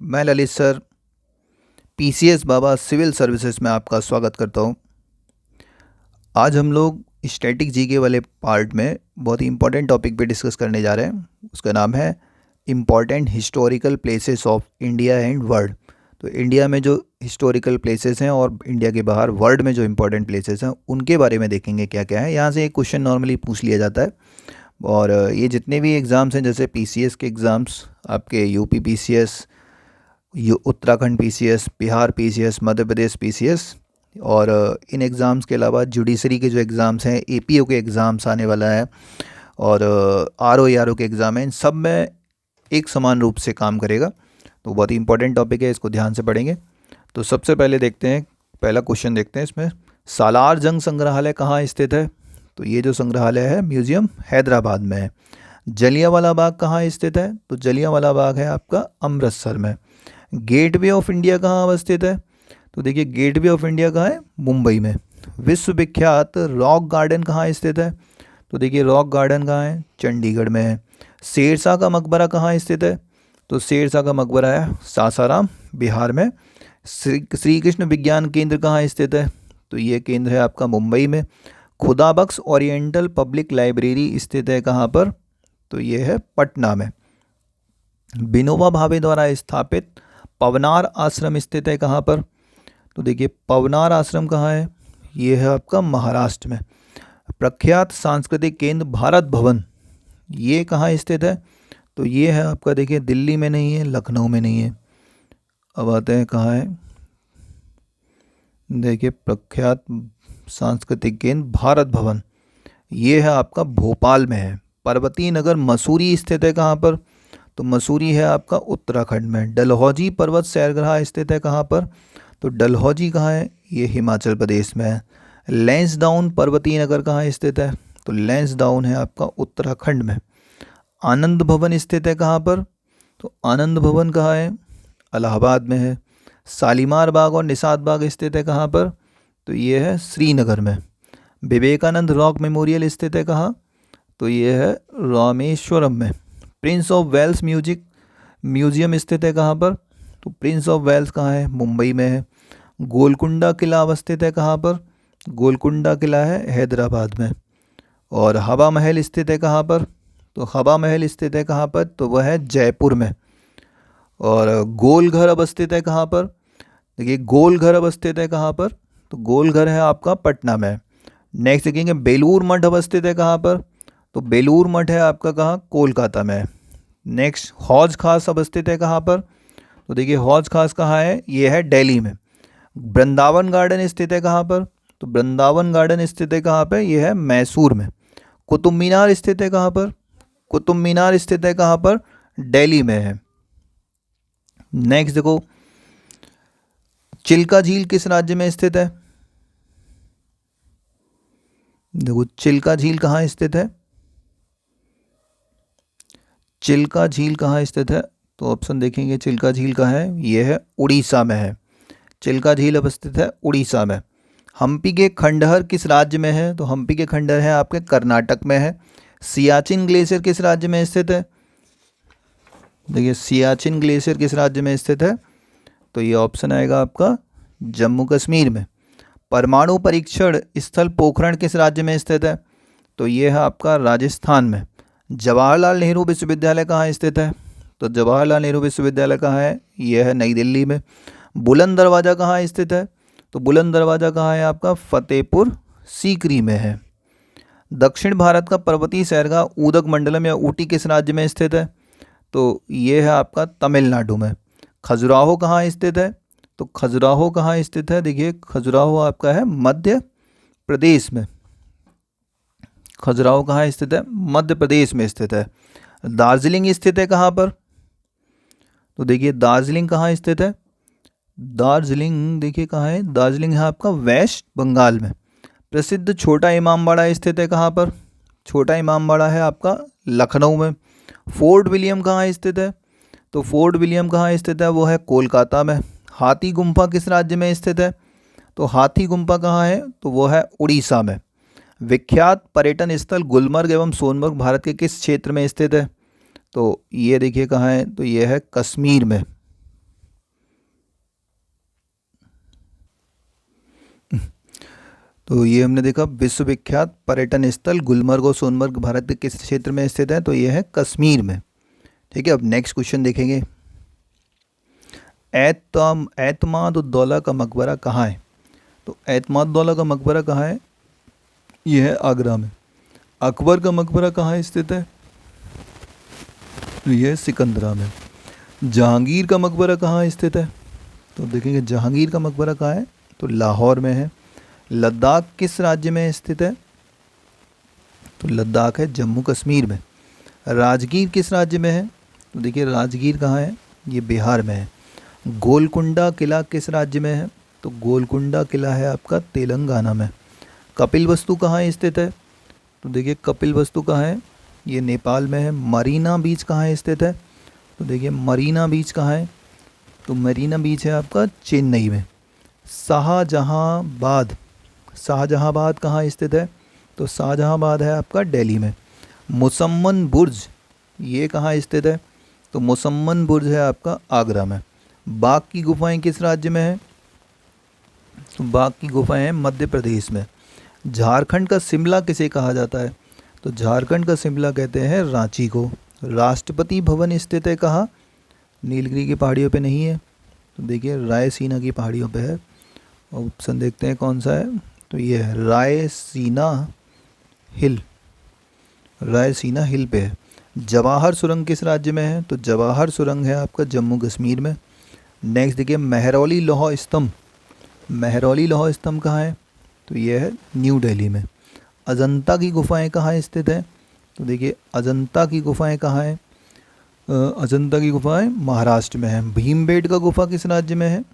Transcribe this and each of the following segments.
मैं Lalit sir PCS बाबा civil services में आपका स्वागत करता हूँ। आज हम लोग स्टैटिक जीके वाले पार्ट में बहुत ही इम्पोर्टेंट टॉपिक पे डिस्कस करने जा रहे हैं। उसका नाम है important historical places of India and world. तो इंडिया में जो हिस्टोरिकल प्लेसेस हैं और इंडिया के बाहर वर्ल्ड में जो इम्पोर्टेंट प्लेसेस हैं उनके बारे में देखेंगे क्या क्या है। यहाँ से एक क्वेश्चन नॉर्मली पूछ लिया जाता है और ये जितने भी एग्ज़ाम्स हैं जैसे पीसीएस के एग्ज़ाम्स, आपके UP PCS, Uttarakhand PCS, Bihar PCS, Madhya Pradesh PCS और इन एग्ज़ाम्स के अलावा जुडिशरी के जो एग्ज़ाम्स हैं, एपीओ के एग्ज़ाम्स आने वाला है और आरओ के एग्ज़ाम हैं, इन सब में एक समान रूप से काम करेगा। तो बहुत ही इंपॉर्टेंट टॉपिक है, इसको ध्यान से पढ़ेंगे। तो सबसे पहले देखते हैं, पहला क्वेश्चन देखते हैं इसमें, सालार जंग संग्रहालय कहाँ स्थित है? तो ये जो संग्रहालय है म्यूज़ियम हैदराबाद में है। जलियांवाला बाग कहाँ स्थित है? तो जलियांवाला बाग है आपका अमृतसर में। गेटवे ऑफ इंडिया कहाँ अवस्थित है? तो देखिए गेटवे ऑफ इंडिया कहाँ है? मुंबई में। विश्व विख्यात रॉक गार्डन कहाँ स्थित है? तो देखिए रॉक गार्डन कहाँ है? चंडीगढ़ में है। शेरशाह का मकबरा कहाँ स्थित है? तो शेरशाह का मकबरा है सासाराम, बिहार में। श्री कृष्ण विज्ञान केंद्र कहाँ स्थित है? तो ये केंद्र है आपका मुंबई में। खुदाबख्श ओरिएंटल पब्लिक लाइब्रेरी स्थित है कहाँ पर? तो ये है पटना में। विनोबा भावे द्वारा स्थापित पवनार आश्रम स्थित है कहाँ पर? तो देखिए पवनार आश्रम कहाँ है? ये है आपका महाराष्ट्र में। प्रख्यात सांस्कृतिक केंद्र भारत भवन, ये कहाँ स्थित है? तो ये है आपका, देखिए दिल्ली में नहीं है, लखनऊ में नहीं है। अब आते हैं कहाँ है, देखिए प्रख्यात सांस्कृतिक केंद्र भारत भवन, ये है आपका भोपाल में है। पर्वतीय नगर मसूरी स्थित है कहाँ पर? तो मसूरी है आपका उत्तराखंड में। डलहौजी पर्वत सैरगाह स्थित है कहाँ पर? तो डलहौजी कहाँ है? ये हिमाचल प्रदेश में है। लैंसडाउन पर्वतीय नगर कहाँ स्थित है? तो लैंसडाउन है आपका उत्तराखंड में। आनंद भवन स्थित है कहाँ पर? तो आनंद भवन कहाँ है? इलाहाबाद में है। शालीमार बाग और निषाद बाग स्थित है कहाँ पर? तो ये है श्रीनगर में। विवेकानंद रॉक मेमोरियल स्थित है कहाँ? तो ये है रामेश्वरम में। प्रिंस ऑफ वेल्स म्यूजियम स्थित है कहाँ पर? तो प्रिंस ऑफ वेल्स कहाँ है? मुंबई में है। गोलकुंडा किला अवस्थित है कहाँ पर? गोलकुंडा किला है हैदराबाद में। और हवा महल स्थित है कहाँ पर? तो हवा महल स्थित है कहाँ पर? तो वह है जयपुर में। और गोल घर अवस्थित है कहाँ पर? देखिए गोल घर अवस्थित है कहाँ पर? तो गोल घर है आपका पटना में। नेक्स्ट देखेंगे बेलूर मठ अवस्थित है कहाँ पर? तो बेलूर मठ है आपका कहाँ? कोलकाता में। नेक्स्ट हौज खास अवस्थित है कहाँ पर? तो देखिए हौज खास कहाँ है? ये है दिल्ली में। वृंदावन गार्डन स्थित है कहाँ पर? तो वृंदावन गार्डन स्थित है कहाँ पे? ये है मैसूर में। कुतुब मीनार स्थित है कहाँ पर? कुतुब मीनार स्थित है कहाँ पर? दिल्ली में है। नेक्स्ट देखो, चिल्का झील किस राज्य में स्थित है? देखो चिल्का झील कहाँ स्थित है? चिल्का झील कहाँ स्थित है? तो ऑप्शन देखेंगे चिल्का झील कहाँ है? ये है उड़ीसा में है। चिल्का झील अवस्थित है उड़ीसा में। हम्पी के खंडहर किस राज्य में है? तो हम्पी के खंडहर है आपके कर्नाटक में है। सियाचिन ग्लेशियर किस राज्य में स्थित है? देखिए सियाचिन ग्लेशियर किस राज्य में स्थित है? तो ये ऑप्शन आएगा आपका जम्मू कश्मीर में। परमाणु परीक्षण स्थल पोखरण किस राज्य में स्थित है? तो ये है आपका राजस्थान में। जवाहरलाल नेहरू विश्वविद्यालय कहाँ स्थित है? तो जवाहरलाल नेहरू विश्वविद्यालय कहाँ है? ये है नई दिल्ली में। बुलंद दरवाज़ा कहाँ स्थित है? तो बुलंद दरवाज़ा कहाँ है आपका? फतेहपुर सीकरी में है। दक्षिण भारत का पर्वतीय सैरगाह उदक मंडलम या ऊटी किस राज्य में स्थित है? तो ये है आपका तमिलनाडु में। खजुराहो कहाँ स्थित है? तो खजुराहो कहाँ स्थित है? देखिए खजुराहो आपका है मध्य प्रदेश में। खजुराहो कहाँ स्थित है? मध्य प्रदेश में स्थित है। दार्जिलिंग स्थित है कहाँ पर? तो देखिए दार्जिलिंग कहाँ स्थित है? दार्जिलिंग देखिए कहाँ है? दार्जिलिंग है आपका वेस्ट बंगाल में। प्रसिद्ध छोटा इमामबाड़ा स्थित है कहाँ पर? छोटा इमामबाड़ा है आपका लखनऊ में। फोर्ट विलियम कहाँ स्थित है? तो फोर्ट विलियम कहाँ स्थित है? वो है कोलकाता में। हाथी गुम्फा किस राज्य में स्थित है? तो हाथी गुम्फा कहाँ है? तो वो है उड़ीसा में। विख्यात पर्यटन स्थल गुलमर्ग एवं सोनमर्ग भारत के किस क्षेत्र में स्थित है? तो ये देखिए कहाँ है? तो ये है कश्मीर में। तो ये हमने देखा विश्वविख्यात पर्यटन स्थल गुलमर्ग और सोनमर्ग भारत के किस क्षेत्र में स्थित है, तो ये है कश्मीर में। ठीक है, अब नेक्स्ट क्वेश्चन देखेंगे। एतमाद-उद-दौला का मकबरा कहाँ है? तो एतमाद-उद-दौला का मकबरा कहाँ है? ये है आगरा में। अकबर का मकबरा कहाँ स्थित है? तो ये है सिकंदरा में। जहांगीर का मकबरा कहाँ स्थित है? तो देखेंगे जहांगीर का मकबरा कहाँ है, तो लाहौर में है। लद्दाख किस राज्य में स्थित है? तो लद्दाख है जम्मू कश्मीर में। राजगीर किस राज्य में है? तो देखिए राजगीर कहाँ है, ये बिहार में है। गोलकुंडा किला किस राज्य में है? तो गोलकुंडा किला है आपका तेलंगाना में। कपिल वस्तु कहाँ स्थित है? तो देखिए कपिल वस्तु कहाँ है, ये नेपाल में है। मरीना बीच कहाँ स्थित है? तो देखिए मरीना बीच कहाँ है, तो मरीना बीच है आपका चेन्नई में। शाहजहांबाद कहाँ स्थित है? तो शाहजहांबाद है आपका दिल्ली में। मुसम्मन बुर्ज ये कहाँ स्थित है? तो मुसम्मन बुर्ज है आपका आगरा में। बाघ की गुफाएं किस राज्य में है? तो बाघ की गुफाएं हैं मध्य प्रदेश में। झारखंड का शिमला किसे कहा जाता है? तो झारखंड का शिमला कहते हैं रांची को। राष्ट्रपति भवन स्थित है कहाँ? नीलगिरी की पहाड़ियों पे नहीं है, तो देखिए रायसीना की पहाड़ियों पे है। ऑप्शन देखते हैं कौन सा है, तो ये है रायसीना हिल, रायसीना हिल पे है। जवाहर सुरंग किस राज्य में है? तो जवाहर सुरंग है आपका जम्मू कश्मीर में। नेक्स्ट देखिए महरौली लौह स्तंभ, महरौली लौह स्तंभ कहाँ है? तो ये है न्यू दिल्ली में। अजंता की गुफाएं कहाँ स्थित है? तो देखिए अजंता की गुफाएं कहाँ है? अजंता की गुफाएं महाराष्ट्र में है। भीमबेटका गुफा किस राज्य में है?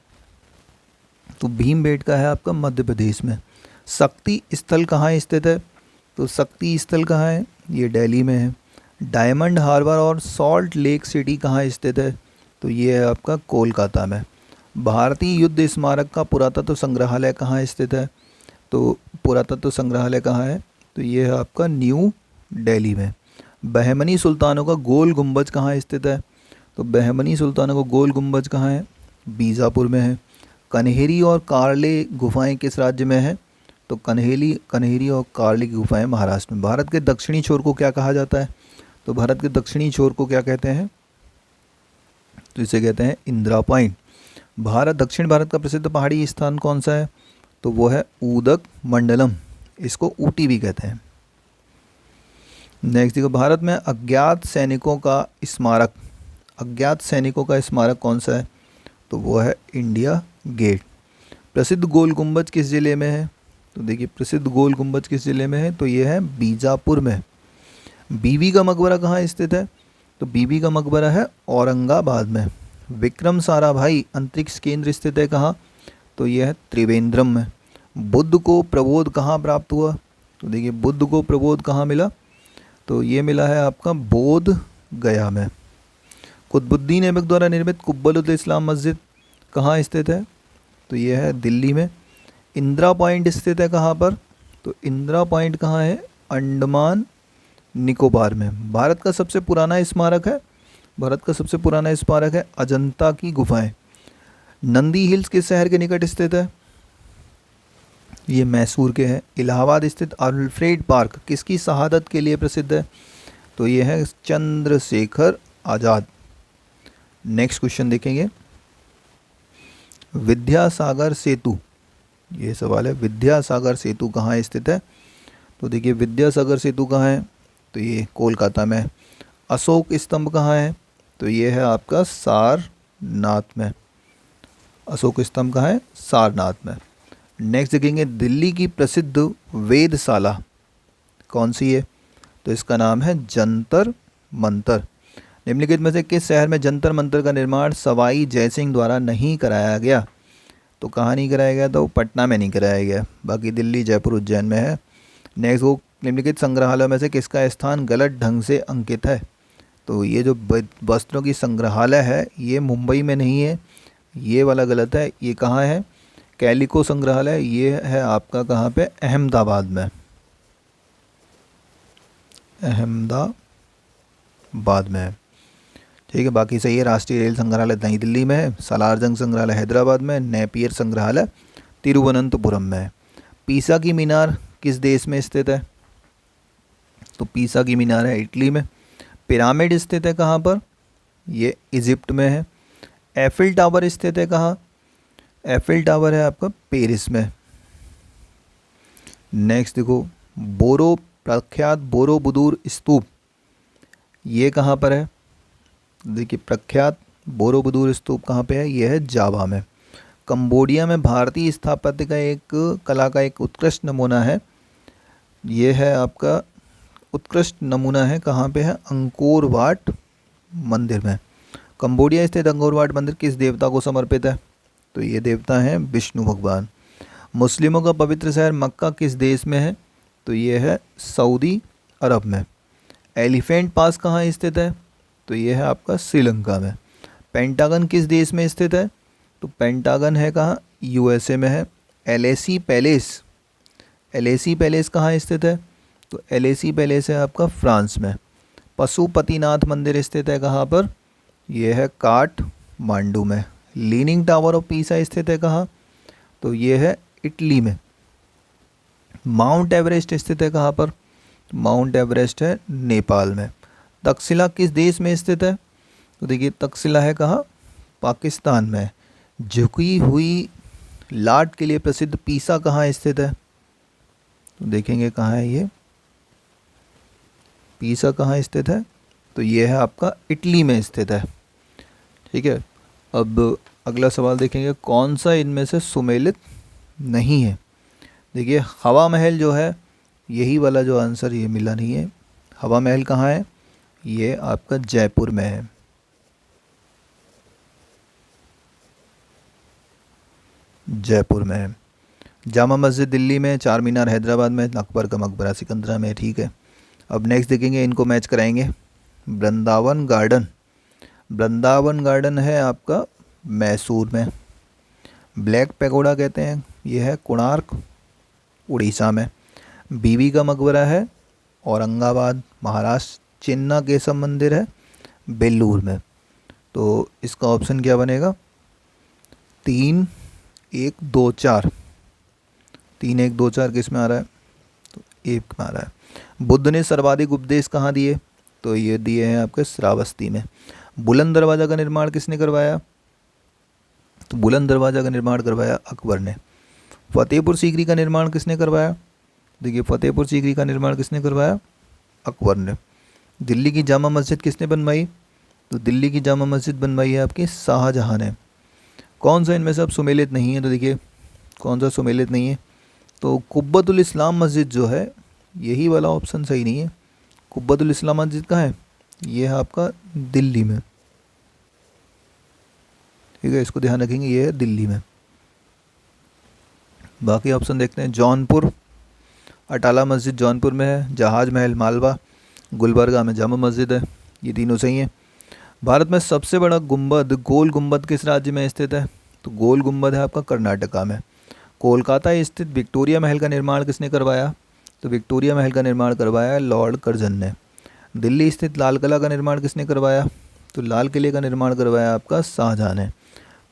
तो भीमबेटका है आपका मध्य प्रदेश में। शक्ति स्थल कहाँ स्थित है? तो शक्ति स्थल कहाँ है? ये दिल्ली में है। डायमंड हार्बर और सॉल्ट लेक सिटी कहाँ स्थित है? तो ये है आपका कोलकाता में। भारतीय युद्ध स्मारक का पुरातत्व संग्रहालय कहाँ स्थित है? तो पुरातत्व संग्रहालय कहाँ है? तो ये है आपका न्यू दिल्ली में। बहमनी सुल्तानों का गोल गुंबज कहाँ स्थित है? तो बहमनी सुल्तानों का गोल गुंबज कहाँ है? बीजापुर में है। कन्हेरी और कार्ले गुफाएं किस राज्य में है? तो कन्हेरी और कार्ले की गुफाएं महाराष्ट्र में। भारत के दक्षिणी छोर को क्या कहा जाता है? तो भारत के दक्षिणी छोर को क्या कहते हैं? तो इसे कहते हैं इंदिरा पॉइंट। दक्षिण भारत का प्रसिद्ध पहाड़ी स्थान कौन सा है? तो वो है उदक मंडलम, इसको ऊटी भी कहते हैं। नेक्स्ट देखो भारत में अज्ञात सैनिकों का स्मारक कौन सा है? तो वो है इंडिया गेट। प्रसिद्ध गोल गुंबज किस जिले में है? तो देखिए प्रसिद्ध गोल गुंबज किस जिले में है? तो ये है बीजापुर में। बीबी का मकबरा कहाँ स्थित है? तो बीबी का मकबरा है औरंगाबाद में। विक्रम साराभाई अंतरिक्ष केंद्र स्थित है कहाँ? तो यह है त्रिवेंद्रम में। बुद्ध को प्रबोध कहाँ प्राप्त हुआ? तो देखिए बुद्ध को प्रबोध कहाँ मिला? तो ये मिला है आपका बोध गया में। कुतुबुद्दीन ऐबक द्वारा निर्मित कुब्बतुल इस्लाम मस्जिद कहाँ स्थित है? तो ये है दिल्ली में। इंदिरा पॉइंट स्थित है कहाँ पर? तो इंदिरा पॉइंट कहाँ है? अंडमान निकोबार में। भारत का सबसे पुराना स्मारक है अजंता की गुफाएं। नंदी हिल्स किस शहर के निकट स्थित है? ये मैसूर के हैं। इलाहाबाद स्थित अल्फ्रेड पार्क किसकी शहादत के लिए प्रसिद्ध है? तो ये है चंद्रशेखर आज़ाद। नेक्स्ट क्वेश्चन देखेंगे। विद्यासागर सेतु, ये सवाल है विद्यासागर सेतु कहाँ स्थित है? तो देखिए विद्यासागर सेतु कहाँ है? तो ये कोलकाता में। अशोक स्तंभ कहाँ है? तो ये है आपका सारनाथ में। अशोक स्तंभ कहाँ है? सारनाथ में। नेक्स्ट देखेंगे दिल्ली की प्रसिद्ध वेधशाला कौन सी है? तो इसका नाम है जंतर मंतर। निम्नलिखित में से किस शहर में जंतर मंतर का निर्माण सवाई जयसिंह द्वारा नहीं कराया गया? तो कहाँ नहीं कराया गया? तो पटना में नहीं कराया गया, बाकी दिल्ली, जयपुर, उज्जैन में है। नेक्स्ट वो निम्नलिखित संग्रहालय में से किसका स्थान गलत ढंग से अंकित है? तो ये जो वस्त्रों की संग्रहालय है ये मुंबई में नहीं है, ये वाला गलत है। ये कहाँ है? कैलिको संग्रहालय, ये है आपका कहाँ पे? अहमदाबाद में। अहमदाबाद में है, ठीक है, बाकी सही है। राष्ट्रीय रेल संग्रहालय नई दिल्ली में है। सलारजंग संग्रहालय हैदराबाद में। नेपियर संग्रहालय तिरुवनंतपुरम में है। पीसा की मीनार किस देश में स्थित है? तो पीसा की मीनार है इटली में। पिरामिड स्थित है कहाँ पर? ये इजिप्ट में है। एफिल टावर स्थित है कहाँ? एफिल टावर है आपका पेरिस में। नेक्स्ट देखो, बोरो प्रख्यात बोरोबुदुर स्तूप ये कहाँ पर है? देखिए प्रख्यात बोरोबुदुर स्तूप कहाँ पे है? ये है जावा में। कंबोडिया में भारतीय स्थापत्य का एक कला का एक उत्कृष्ट नमूना है। ये है आपका उत्कृष्ट नमूना है, कहाँ पे है? अंकोर वाट मंदिर में। कंबोडिया स्थित अंकोर वाट मंदिर किस देवता को समर्पित है? तो ये देवता हैं विष्णु भगवान। मुस्लिमों का पवित्र शहर मक्का किस देश में है? तो ये है सऊदी अरब में। एलिफेंट पास कहाँ स्थित है? तो ये है आपका श्रीलंका में। पेंटागन किस देश में स्थित है? तो पेंटागन है कहाँ? यूएसए में है। एलएसी पैलेस, एलएसी पैलेस कहाँ स्थित है? तो एलएसी पैलेस है आपका फ्रांस में। पशुपतिनाथ मंदिर स्थित है कहाँ पर? यह है काठमांडू में। लीनिंग टावर ऑफ पीसा स्थित है कहाँ? तो ये है इटली में। माउंट एवरेस्ट स्थित है कहाँ पर? माउंट एवरेस्ट है नेपाल में। तक्षशिला किस देश में स्थित है? तो देखिए तक्षशिला है कहाँ? पाकिस्तान में। झुकी हुई लाट के लिए प्रसिद्ध पीसा कहाँ स्थित है? तो देखेंगे कहाँ है ये पीसा कहाँ स्थित है? तो ये है आपका इटली में स्थित है। ठीक है, अब अगला सवाल देखेंगे, कौन सा इनमें से सुमेलित नहीं है? देखिए हवा महल जो है, यही वाला जो आंसर ये मिला नहीं है। हवा महल कहाँ है? ये आपका जयपुर में है। जयपुर में है। जामा मस्जिद दिल्ली में, चार मीनार हैदराबाद में, अकबर का मकबरा सिकंदरा में। ठीक है, अब नेक्स्ट देखेंगे, इनको मैच कराएंगे। वृंदावन गार्डन, वृंदावन गार्डन है आपका मैसूर में। ब्लैक पैगोडा कहते हैं, यह है कोणार्क उड़ीसा में। बीबी का मकबरा है औरंगाबाद महाराष्ट्र। चिन्ना केशव मंदिर है बेल्लूर में। तो इसका ऑप्शन क्या बनेगा? 3 1 2 4। 3 1 2 4 किस में आ रहा है? तो एक में आ रहा है। बुद्ध ने सर्वाधिक उपदेश कहाँ दिए? तो ये दिए हैं आपके श्रावस्ती में। बुलंद दरवाज़ा का निर्माण किसने करवाया? तो बुलंद दरवाज़ा का निर्माण करवाया अकबर ने। फतेहपुर सीकरी का निर्माण किसने करवाया? देखिए फतेहपुर सीकरी का निर्माण किसने करवाया? अकबर ने। दिल्ली की जामा मस्जिद किसने बनवाई? तो दिल्ली की जामा मस्जिद बनवाई है आपकी शाहजहां ने। कौन सा इनमें से अब सुमेलित नहीं है? तो देखिए कौन सा सुमेलित नहीं है? तो कुब्बतुल इस्लाम मस्जिद जो है, यही वाला ऑप्शन सही नहीं है। कुब्बतुल इस्लाम मस्जिद कहाँ है? ये है आपका दिल्ली में। ठीक है, इसको ध्यान रखेंगे, ये है दिल्ली में। बाकी ऑप्शन देखते हैं। जौनपुर, अटाला मस्जिद जौनपुर में है। जहाज महल मालवा, गुलबर्गा में जामा मस्जिद है। ये तीनों सही हैं। भारत में सबसे बड़ा गुंबद, गोल गुंबद किस राज्य में स्थित है? तो गोल गुंबद है आपका कर्नाटका में। कोलकाता स्थित विक्टोरिया महल का निर्माण किसने करवाया? तो विक्टोरिया महल का निर्माण करवाया लॉर्ड कर्जन ने। दिल्ली स्थित लाल किला का निर्माण किसने करवाया? तो लाल किले का निर्माण करवाया आपका शाहजहां ने।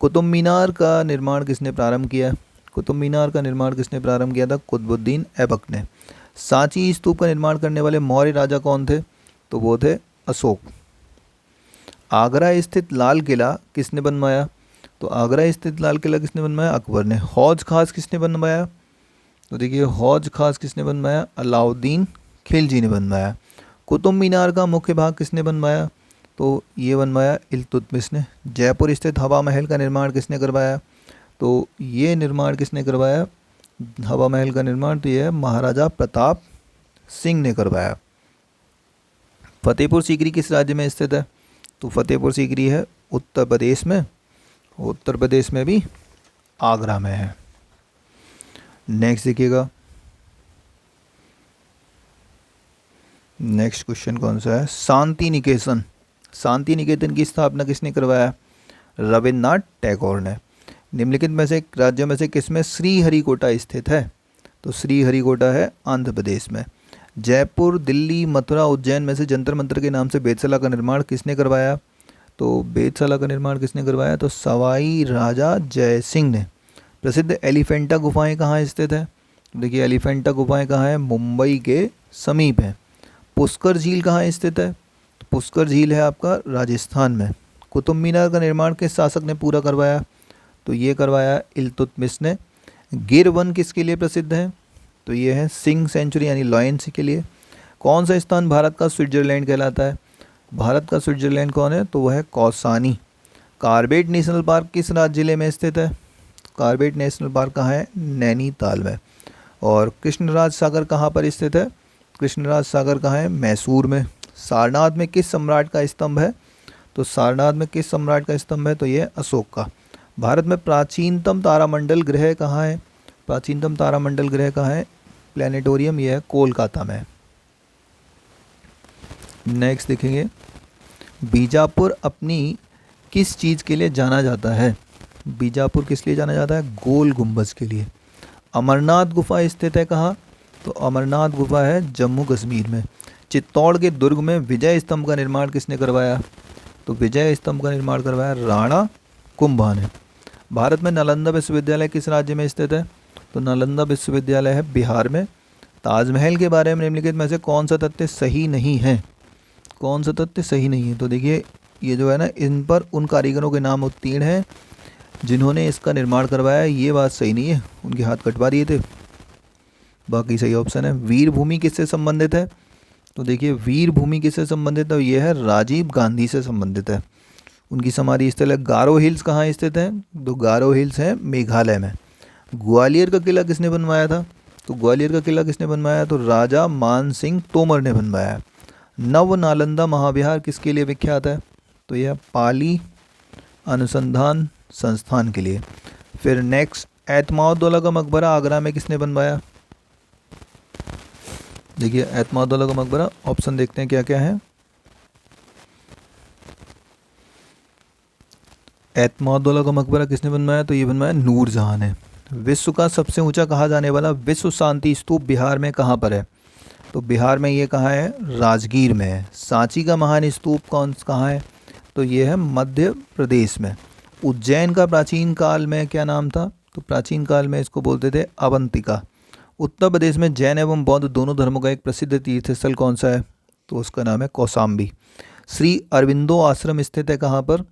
कुतुब मीनार का निर्माण किसने प्रारंभ किया? कुतुब मीनार का निर्माण किसने प्रारंभ किया था? कुतुबुद्दीन ऐबक ने। सांची स्तूप का निर्माण करने वाले मौर्य राजा कौन थे? तो वो थे अशोक। आगरा स्थित लाल किला किसने बनवाया? तो आगरा स्थित लाल किला किसने बनवाया? अकबर ने। हौज खास किसने बनवाया? तो देखिए हौज खास किसने बनवाया? अलाउद्दीन खिलजी ने बनवाया। कुतुब मीनार का मुख्य भाग किसने बनवाया? तो ये बनवाया इल्तुतमिश ने। जयपुर स्थित हवा महल का निर्माण किसने करवाया? तो ये निर्माण किसने करवाया हवा महल का निर्माण? तो ये महाराजा प्रताप सिंह ने करवाया। फतेहपुर सीकरी किस राज्य में स्थित है? तो फतेहपुर सीकरी है उत्तर प्रदेश में। उत्तर प्रदेश में भी आगरा में है। नेक्स्ट देखिएगा, नेक्स्ट क्वेश्चन कौन सा है? शांति निकेतन, शांति निकेतन की स्थापना किसने करवाया? रविन्द्रनाथ टैगोर ने। निम्नलिखित में से राज्यों में से किसमें श्रीहरिकोटा स्थित है? तो श्रीहरिकोटा है आंध्र प्रदेश में। जयपुर, दिल्ली, मथुरा, उज्जैन में से जंतर मंतर के नाम से वेधशाला का निर्माण किसने करवाया? तो वेधशाला का निर्माण किसने करवाया? तो सवाई राजा जय सिंह ने। प्रसिद्ध एलिफेंटा गुफाएं कहाँ स्थित है? देखिए एलिफेंटा गुफाएं कहाँ है, मुंबई के समीप है। पुष्कर झील कहाँ स्थित है, तो पुष्कर झील है आपका राजस्थान में। कुतुब मीनार का निर्माण किस शासक ने पूरा करवाया, तो ये करवाया इल्तुतमिश ने। गिर वन किसके लिए प्रसिद्ध है, तो ये है सिंह सेंचुरी यानी लॉयंस के लिए। कौन सा स्थान भारत का स्विट्जरलैंड कहलाता है, भारत का स्विट्जरलैंड कौन है, तो वह है कौसानी। कार्बेट नेशनल पार्क किस राज्य जिले में स्थित है, कार्बेट नेशनल पार्क कहाँ है, नैनीताल में। और कृष्णराज सागर कहाँ पर स्थित है, कृष्णराज सागर कहाँ है, मैसूर में। सारनाथ में किस सम्राट का स्तंभ है, तो सारनाथ में किस सम्राट का स्तंभ है, तो ये अशोक का। भारत में प्राचीनतम तारामंडल ग्रह कहाँ है, प्राचीनतम तारामंडल ग्रह कहाँ है, प्लानिटोरियम, ये है कोलकाता में। नेक्स्ट देखेंगे, बीजापुर अपनी किस चीज़ के लिए जाना जाता है, बीजापुर किस लिए जाना जाता है, गोल गुंबज के लिए। अमरनाथ गुफा स्थित है कहाँ, तो अमरनाथ गुफा है जम्मू कश्मीर में। चित्तौड़ के दुर्ग में विजय स्तंभ का निर्माण किसने करवाया, तो विजय स्तंभ का निर्माण करवाया राणा कुंभा ने। भारत में नालंदा विश्वविद्यालय किस राज्य में स्थित है, तो नालंदा विश्वविद्यालय है बिहार में। ताजमहल के बारे में निम्नलिखित में से कौन सा तथ्य सही नहीं है, कौन सा तथ्य सही नहीं है, तो देखिए ये जो है ना, इन पर उन कारीगरों के नाम उत्तीर्ण हैं जिन्होंने इसका निर्माण करवाया, ये बात सही नहीं है, उनके हाथ कटवा दिए थे। बाकी सही ऑप्शन है। वीर भूमि किससे संबंधित है, तो देखिए वीर भूमि किससे संबंधित है, ये है राजीव गांधी से संबंधित है। उनकी समाधि स्थल है। गारो हिल्स कहाँ स्थित है, तो गारो हिल्स है मेघालय में। ग्वालियर का किला किसने बनवाया था, तो ग्वालियर का किला किसने बनवाया, तो राजा मान सिंह तोमर ने बनवाया। नव नालंदा महाविहार किसके लिए विख्यात है, तो यह पाली अनुसंधान संस्थान के लिए। फिर नेक्स्ट, एतमाउद्दौला का मकबरा आगरा में किसने बनवाया, देखिए एतमाउद्दौला का मकबरा, ऑप्शन देखते हैं क्या क्या है। एतमाउद्दौला का मकबरा किसने बनवाया, तो ये बनवाया नूरजहां ने। विश्व का सबसे ऊंचा कहा जाने वाला विश्व शांति स्तूप बिहार में कहाँ पर है, तो बिहार में ये कहाँ है, राजगीर में है। सांची का महान स्तूप कहाँ है, तो ये है मध्य प्रदेश में। उज्जैन का प्राचीन काल में क्या नाम था, तो प्राचीन काल में इसको बोलते थे अवंतिका। उत्तर प्रदेश में जैन एवं बौद्ध दोनों धर्मों का एक प्रसिद्ध तीर्थ स्थल कौन सा है, तो उसका नाम है कौसाम्बी। श्री अरविंदो आश्रम स्थित है कहाँ पर,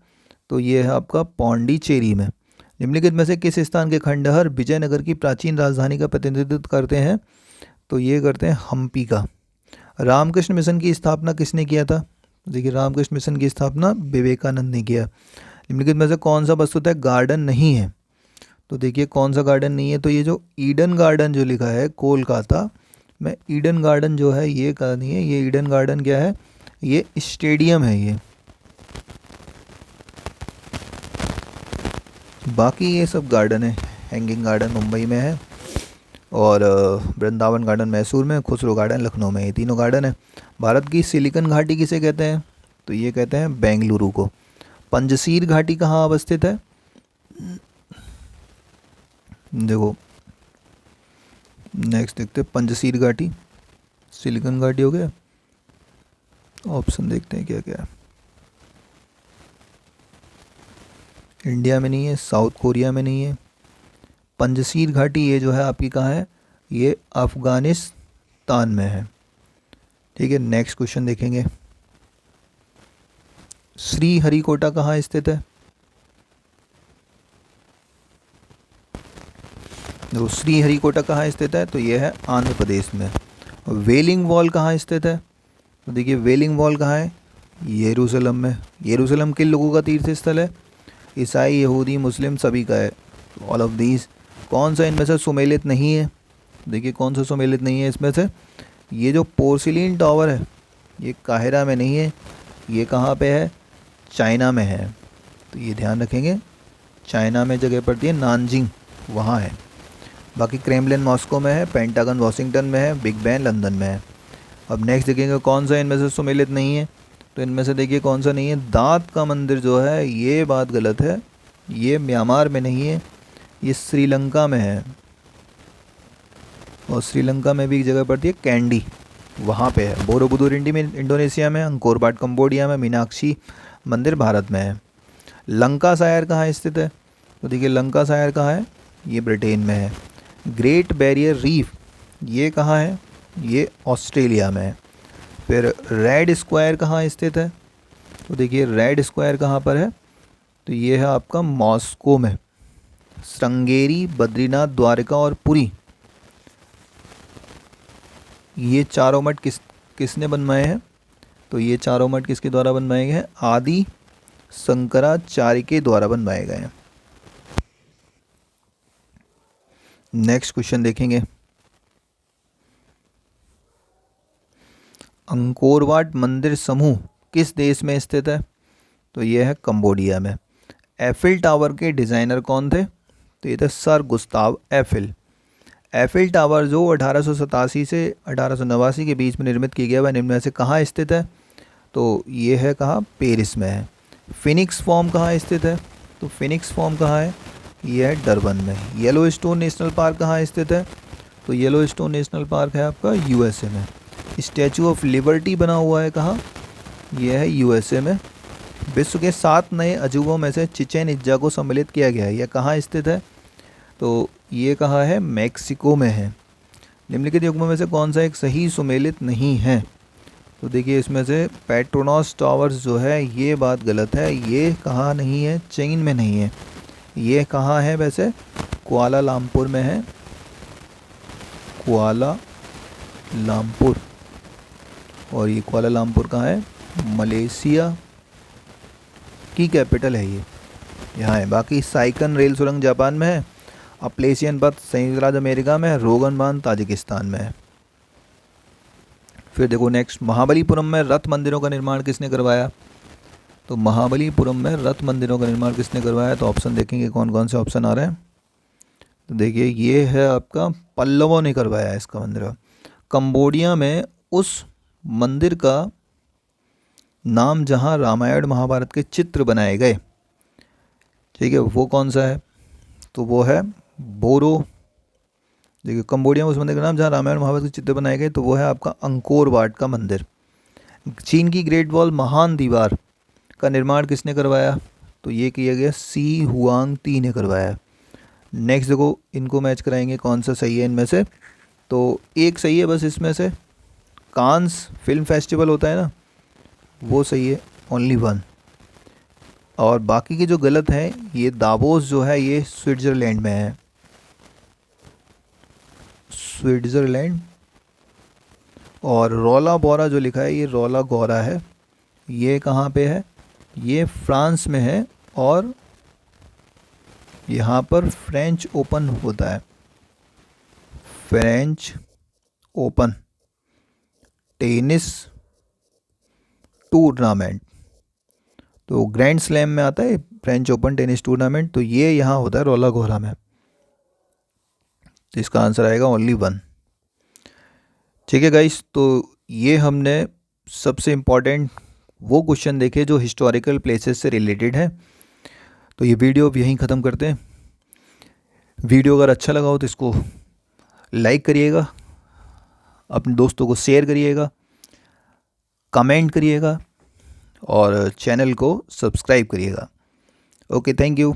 तो ये है आपका पौंडीचेरी में। निम्नलिखित में से किस स्थान के खंडहर विजयनगर की प्राचीन राजधानी का प्रतिनिधित्व करते हैं, तो ये करते हैं हम्पी का। रामकृष्ण मिशन की स्थापना किसने किया था, देखिए रामकृष्ण मिशन की स्थापना विवेकानंद ने किया। निम्नलिखित में से कौन सा वस्तुतः गार्डन नहीं है, तो देखिए कौन सा गार्डन नहीं है, तो ये जो ईडन गार्डन जो लिखा है कोलकाता में, ईडन गार्डन जो है ये का नहीं है, ये ईडन गार्डन क्या है, ये स्टेडियम है ये। बाकी ये सब गार्डन है, हैंगिंग गार्डन मुंबई में है, और वृंदावन गार्डन मैसूर में, खुसरो गार्डन लखनऊ में, ये तीनों गार्डन है। भारत की सिलिकन घाटी किसे कहते हैं, तो ये कहते हैं बेंगलुरु को। पंजशीर घाटी कहाँ अवस्थित है, देखो नेक्स्ट देखते हैं, पंजशीर घाटी, सिलिकन घाटी हो गया, ऑप्शन देखते हैं क्या क्या है। इंडिया में नहीं है, साउथ कोरिया में नहीं है। पंजशीर घाटी ये जो है आपकी कहाँ है, ये अफगानिस्तान में है। ठीक है, नेक्स्ट क्वेश्चन देखेंगे। श्री हरिकोटा कहाँ स्थित है, तो श्री हरिकोटा कहाँ स्थित है, तो ये है आंध्र प्रदेश में। वेलिंग वॉल कहाँ स्थित है, तो देखिए वेलिंग वॉल कहाँ है, यरूशलेम में। यरूशलेम किन लोगों का तीर्थ स्थल है, ईसाई, यहूदी, मुस्लिम, सभी का है। ऑल ऑफ दीज कौन सा इनमें से सुमेलित नहीं है, देखिए कौन सा सुमेलित नहीं है इसमें से, ये जो पोर्सिलीन टावर है ये काहिरा में नहीं है, ये कहाँ पे है, चाइना में है, तो ये ध्यान रखेंगे, चाइना में जगह पड़ती है, नानजिंग वहाँ है। बाकी क्रेमलिन मॉस्को में है, पेंटागन वाशिंगटन में है, बिग बैन लंदन में है। अब नेक्स्ट देखेंगे कौन सा इनमें से सुमेलित नहीं है, तो इनमें से देखिए कौन सा नहीं है, दांत का मंदिर जो है ये बात गलत है, ये म्यांमार में नहीं है, ये श्रीलंका में है, और श्रीलंका में भी एक जगह पड़ती है कैंडी, वहाँ पे है। बोरोबुदुर इंडोनेशिया में, अंकोर वाट कंबोडिया में, मीनाक्षी मंदिर भारत में है। लंका शायर कहाँ स्थित है, तो देखिए लंका शायर कहाँ है, ये ब्रिटेन में है। ग्रेट बैरियर रीफ ये कहाँ है? ये ऑस्ट्रेलिया में है। फिर रेड स्क्वायर कहाँ स्थित है? तो देखिए रेड स्क्वायर कहाँ पर है? तो ये है आपका मॉस्को में। श्रृंगेरी, बद्रीनाथ, द्वारका और पुरी, ये चारों मठ किसने बनवाए हैं? तो ये चारों मठ किसके द्वारा बनवाए गए हैं? आदि शंकराचार्य के द्वारा बनवाए गए हैं। नेक्स्ट क्वेश्चन देखेंगे। अंकोरवाट मंदिर समूह किस देश में स्थित है? तो ये है कंबोडिया में। एफिल टावर के डिज़ाइनर कौन थे? तो ये थे sir Gustav Eiffel. Eiffel tower जो 1887 से 1889 के बीच में निर्मित किया गया वह निम्न में से कहाँ स्थित है? तो ये है कहाँ? पेरिस में है। फिनिक्स फॉर्म कहाँ स्थित है? तो फिनिक्स फॉर्म कहाँ है? ये है डरबन में। येलो स्टोन नेशनल पार्क कहाँ स्थित है? तो येलो स्टोन नेशनल पार्क है आपका यूएसए में। स्टैचू ऑफ लिबर्टी बना हुआ है कहाँ? यह है यूएसए में। विश्व के 7 नए अजूबों में से चिचेन इत्जा को सम्मिलित किया गया है, यह कहाँ स्थित है? तो ये कहाँ है? मैक्सिको में है। निम्नलिखित युग्मों में से कौन सा एक सही सुमेलित नहीं है? तो देखिए इसमें से पेट्रोनॉस टावर्स जो है ये बात गलत है। ये कहाँ नहीं है? चीन में नहीं है। ये कहाँ है वैसे? कुआलालंपुर में है। कुआलालंपुर। और ये कुआलालंपुर कहाँ है? मलेशिया की कैपिटल है ये, यहाँ है। बाकी साइकन रेल सुरंग जापान में है। अपलेशियन पथ संयुक्त राज्य अमेरिका में है। रोगन बांध ताजिकिस्तान में है। फिर देखो नेक्स्ट, महाबलीपुरम में रथ मंदिरों का निर्माण किसने करवाया? तो महाबलीपुरम में रथ मंदिरों का निर्माण किसने करवाया? तो ऑप्शन देखेंगे कौन कौन से ऑप्शन आ रहे हैं। तो देखिए ये है आपका पल्लवों ने करवाया है इसका मंदिर। कंबोडिया में उस मंदिर का नाम जहाँ रामायण महाभारत के चित्र बनाए गए, ठीक है, वो कौन सा है? तो वो है बोरो। देखिए कंबोडिया में उस मंदिर का नाम जहाँ रामायण महाभारत के चित्र बनाए गए, तो वो है आपका अंकोर वाट का मंदिर। चीन की ग्रेट वॉल महान दीवार का निर्माण किसने करवाया? तो ये किया गया सी हुआंग-ती ने करवाया। नेक्स्ट देखो इनको मैच कराएंगे कौन सा सही है इनमें से। तो एक सही है बस इसमें से, कांस फिल्म फेस्टिवल होता है ना, वो सही है, ओनली वन। और बाकी के जो गलत हैं, ये दावोस जो है ये स्विट्ज़रलैंड में है। स्विट्ज़रलैंड। और रोला बोरा जो लिखा है ये रोला गोरा है, ये कहाँ पे है? ये फ्रांस में है। और यहाँ पर फ्रेंच ओपन होता है, फ्रेंच ओपन टेनिस टूर्नामेंट। तो ग्रैंड स्लैम में आता है फ्रेंच ओपन टेनिस टूर्नामेंट, तो ये यहाँ होता है रोला गोरा में। तो इसका आंसर आएगा ओनली वन। ठीक है गाइस, तो ये हमने सबसे इम्पॉर्टेंट वो क्वेश्चन देखे जो हिस्टोरिकल प्लेसेस से रिलेटेड है। तो ये वीडियो अब यहीं ख़त्म करते हैं। वीडियो अगर अच्छा लगा हो तो इसको लाइक करिएगा, अपने दोस्तों को शेयर करिएगा, कमेंट करिएगा और चैनल को सब्सक्राइब करिएगा। Okay, thank you.